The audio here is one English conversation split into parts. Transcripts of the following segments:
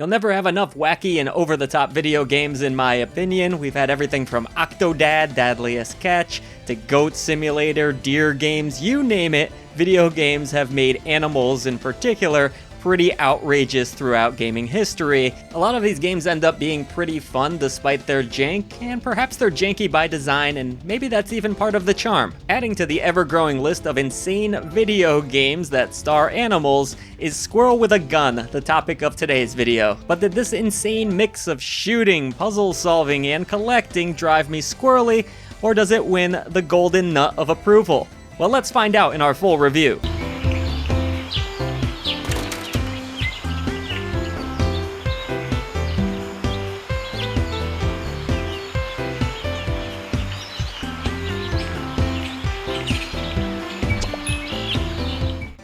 You'll never have enough wacky and over-the-top video games in my opinion. We've had everything from Octodad, Dadliest Catch, to Goat Simulator, deer games, you name it. Video games have made animals in particular pretty outrageous throughout gaming history. A lot of these games end up being pretty fun despite their jank, and perhaps they're janky by design, and maybe that's even part of the charm. Adding to the ever-growing list of insane video games that star animals is Squirrel with a Gun, the topic of today's video. But did this insane mix of shooting, puzzle solving, and collecting drive me squirrely, or does it win the golden nut of approval? Well, let's find out in our full review.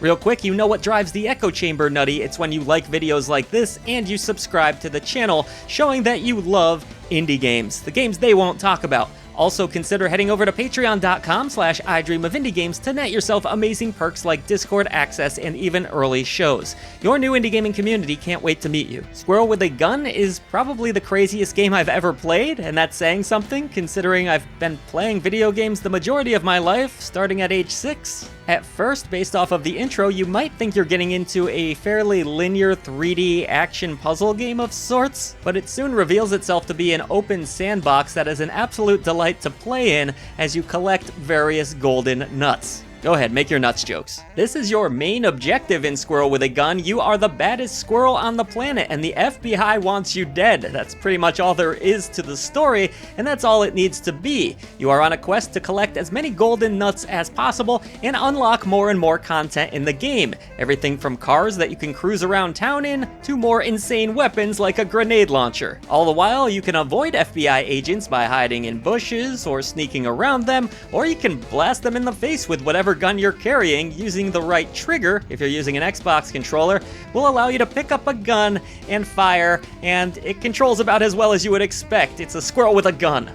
Real quick, you know what drives the echo chamber, Nutty? It's when you like videos like this and you subscribe to the channel, showing that you love indie games, the games they won't talk about. Also, consider heading over to patreon.com/idreamofindiegames to net yourself amazing perks like Discord access and even early shows. Your new indie gaming community can't wait to meet you. Squirrel with a Gun is probably the craziest game I've ever played, and that's saying something considering I've been playing video games the majority of my life, starting at age 6. At first, based off of the intro, you might think you're getting into a fairly linear 3D action puzzle game of sorts, but it soon reveals itself to be an open sandbox that is an absolute delight to play in as you collect various golden nuts. Go ahead, make your nuts jokes. This is your main objective in Squirrel with a Gun. You are the baddest squirrel on the planet, and the FBI wants you dead. That's pretty much all there is to the story, and that's all it needs to be. You are on a quest to collect as many golden nuts as possible and unlock more and more content in the game. Everything from cars that you can cruise around town in, to more insane weapons like a grenade launcher. All the while, you can avoid FBI agents by hiding in bushes or sneaking around them, or you can blast them in the face with whatever gun you're carrying. Using the right trigger, if you're using an Xbox controller, will allow you to pick up a gun and fire, and it controls about as well as you would expect. It's a squirrel with a gun.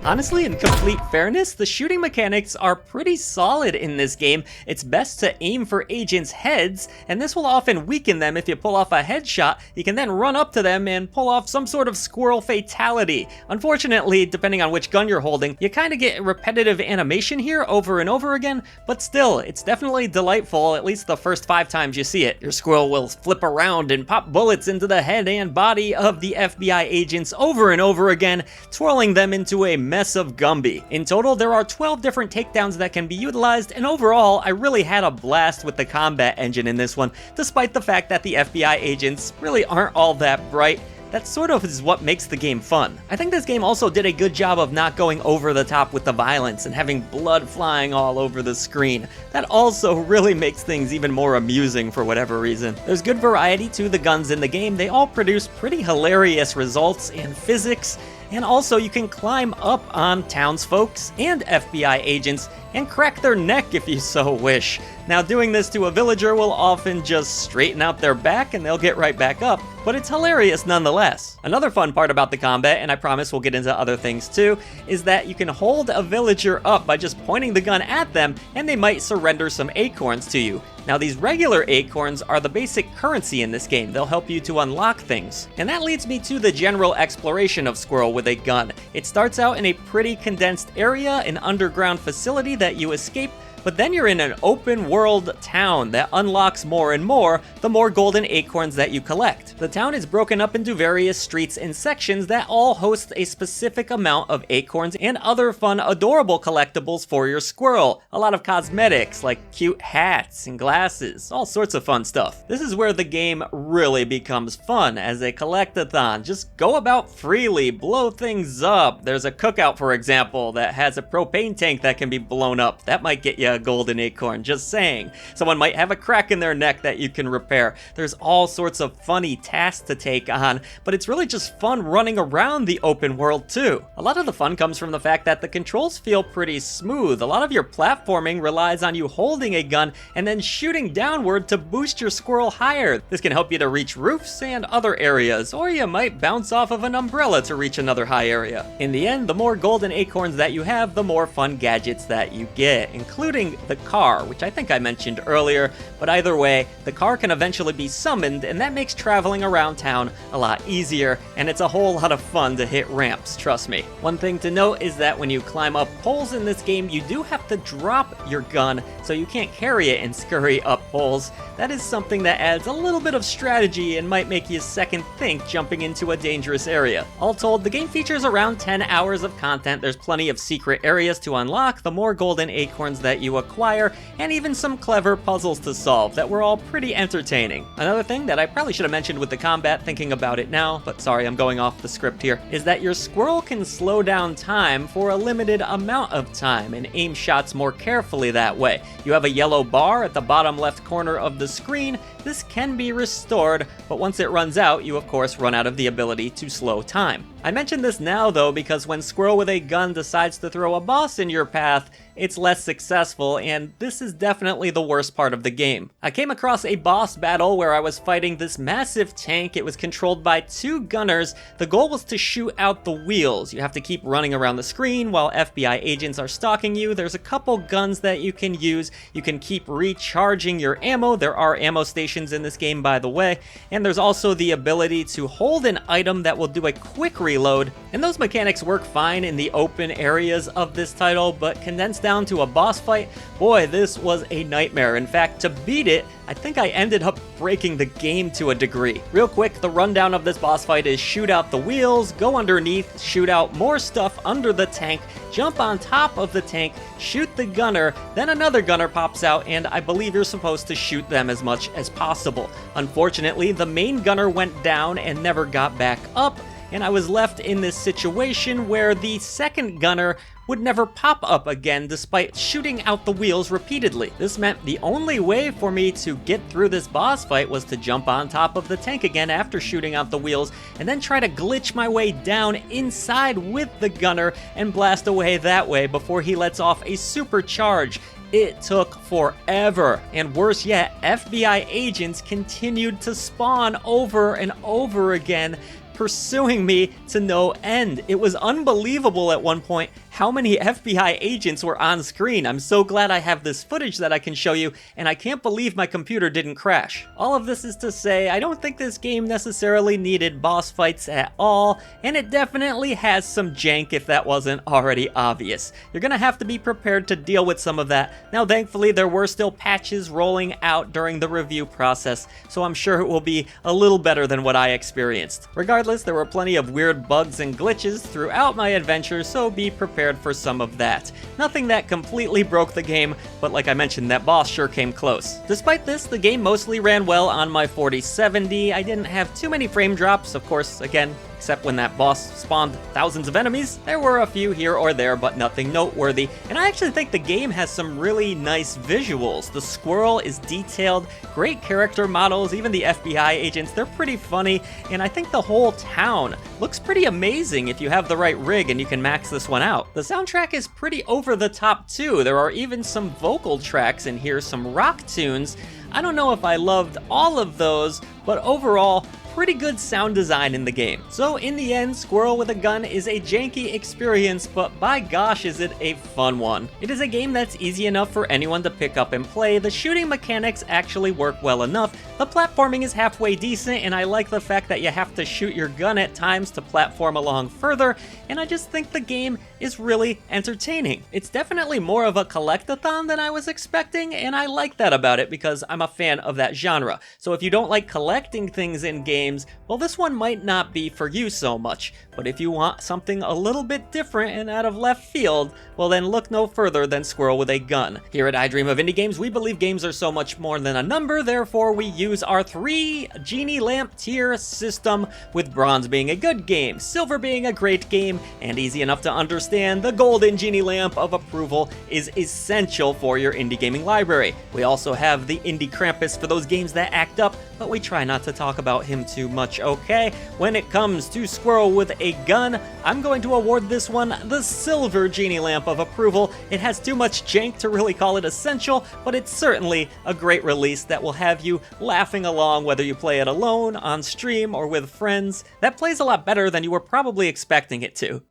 Honestly, in complete fairness, the shooting mechanics are pretty solid in this game. It's best to aim for agents' heads, and this will often weaken them if you pull off a headshot. You can then run up to them and pull off some sort of squirrel fatality. Unfortunately, depending on which gun you're holding, you kind of get repetitive animation here over and over again, but still, it's definitely delightful, at least the first 5 times you see it. Your squirrel will flip around and pop bullets into the head and body of the FBI agents over and over again, twirling them into a mess of Gumby. In total, there are 12 different takedowns that can be utilized, and overall, I really had a blast with the combat engine in this one, despite the fact that the FBI agents really aren't all that bright. That sort of is what makes the game fun. I think this game also did a good job of not going over the top with the violence and having blood flying all over the screen. That also really makes things even more amusing for whatever reason. There's good variety to the guns in the game. They all produce pretty hilarious results and physics, and also you can climb up on townsfolks and FBI agents and crack their neck if you so wish. Now, doing this to a villager will often just straighten out their back and they'll get right back up, but it's hilarious nonetheless. Another fun part about the combat, and I promise we'll get into other things too, is that you can hold a villager up by just pointing the gun at them and they might surrender some acorns to you. Now, these regular acorns are the basic currency in this game. They'll help you to unlock things. And that leads me to the general exploration of Squirrel with a Gun. It starts out in a pretty condensed area, an underground facility that you escape, but then you're in an open world town that unlocks more and more the more golden acorns that you collect. The town is broken up into various streets and sections that all host a specific amount of acorns and other fun, adorable collectibles for your squirrel. A lot of cosmetics like cute hats and glasses, all sorts of fun stuff. This is where the game really becomes fun as a collect-a-thon. Just go about freely, blow things up. There's a cookout, for example, that has a propane tank that can be blown up. That might get you a golden acorn, just saying. Someone might have a crack in their neck that you can repair. There's all sorts of funny tasks to take on, but it's really just fun running around the open world too. A lot of the fun comes from the fact that the controls feel pretty smooth. A lot of your platforming relies on you holding a gun and then shooting downward to boost your squirrel higher. This can help you to reach roofs and other areas, or you might bounce off of an umbrella to reach another high area. In the end, the more golden acorns that you have, the more fun gadgets that you get, including shooting the car, which I think I mentioned earlier, but either way, the car can eventually be summoned, and that makes traveling around town a lot easier, and it's a whole lot of fun to hit ramps, trust me. One thing to note is that when you climb up poles in this game, you do have to drop your gun, so you can't carry it and scurry up poles. That is something that adds a little bit of strategy and might make you second think jumping into a dangerous area. All told, the game features around 10 hours of content. There's plenty of secret areas to unlock, the more golden acorns that you acquire, and even some clever puzzles to solve that were all pretty entertaining. Another thing that I probably should have mentioned with the combat, thinking about it now, but sorry, I'm going off the script here, is that your squirrel can slow down time for a limited amount of time and aim shots more carefully that way. You have a yellow bar at the bottom left corner of the screen. This can be restored, but once it runs out, you of course run out of the ability to slow time. I mention this now though because when Squirrel with a gun decides to throw a boss in your path, it's less successful, and this is definitely the worst part of the game. I came across a boss battle where I was fighting this massive tank. It was controlled by 2 gunners. The goal was to shoot out the wheels. You have to keep running around the screen while FBI agents are stalking you. There's a couple guns that you can use. You can keep recharging your ammo. There are ammo stations in this game, by the way, and there's also the ability to hold an item that will do a quick reload, and those mechanics work fine in the open areas of this title, but condensed down to a boss fight, boy, this was a nightmare. In fact, to beat it, I think I ended up breaking the game to a degree. Real quick, the rundown of this boss fight is shoot out the wheels, go underneath, shoot out more stuff under the tank, jump on top of the tank, shoot the gunner, then another gunner pops out, and I believe you're supposed to shoot them as much as possible. Unfortunately, the main gunner went down and never got back up, and I was left in this situation where the second gunner would never pop up again despite shooting out the wheels repeatedly. This meant the only way for me to get through this boss fight was to jump on top of the tank again after shooting out the wheels, and then try to glitch my way down inside with the gunner and blast away that way before he lets off a supercharge. It took forever, and worse yet, FBI agents continued to spawn over and over again, pursuing me to no end. It was unbelievable at one point how many FBI agents were on screen. I'm so glad I have this footage that I can show you, and I can't believe my computer didn't crash. All of this is to say, I don't think this game necessarily needed boss fights at all, and it definitely has some jank if that wasn't already obvious. You're gonna have to be prepared to deal with some of that. Now, thankfully, there were still patches rolling out during the review process, so I'm sure it will be a little better than what I experienced. Regardless, there were plenty of weird bugs and glitches throughout my adventure, so be prepared for some of that. Nothing that completely broke the game, but like I mentioned, that boss sure came close. Despite this, the game mostly ran well on my 4070. I didn't have too many frame drops, of course, again, except when that boss spawned thousands of enemies. There were a few here or there, but nothing noteworthy. And I actually think the game has some really nice visuals. The squirrel is detailed, great character models, even the FBI agents, they're pretty funny, and I think the whole town looks pretty amazing if you have the right rig and you can max this one out. The soundtrack is pretty over the top too. There are even some vocal tracks in here, some rock tunes. I don't know if I loved all of those, but overall, pretty good sound design in the game. So in the end, Squirrel with a Gun is a janky experience, but by gosh is it a fun one. It is a game that's easy enough for anyone to pick up and play. The shooting mechanics actually work well enough. The platforming is halfway decent, and I like the fact that you have to shoot your gun at times to platform along further, and I just think the game is really entertaining. It's definitely more of a collect-a-thon than I was expecting, and I like that about it because I'm a fan of that genre. So if you don't like collecting things in games, well, this one might not be for you so much. But if you want something a little bit different and out of left field, well then look no further than Squirrel with a Gun. Here at I Dream of Indie Games, we believe games are so much more than a number, therefore we use our 3 genie lamp tier system, with bronze being a good game, silver being a great game, and easy enough to understand, the golden genie lamp of approval is essential for your indie gaming library. We also have the Indie Krampus for those games that act up, but we try not to talk about him too much, okay? When it comes to Squirrel with a Gun, I'm going to award this one the silver genie lamp of approval. It has too much jank to really call it essential, but it's certainly a great release that will have you laughing along whether you play it alone, on stream, or with friends. That plays a lot better than you were probably expecting it to.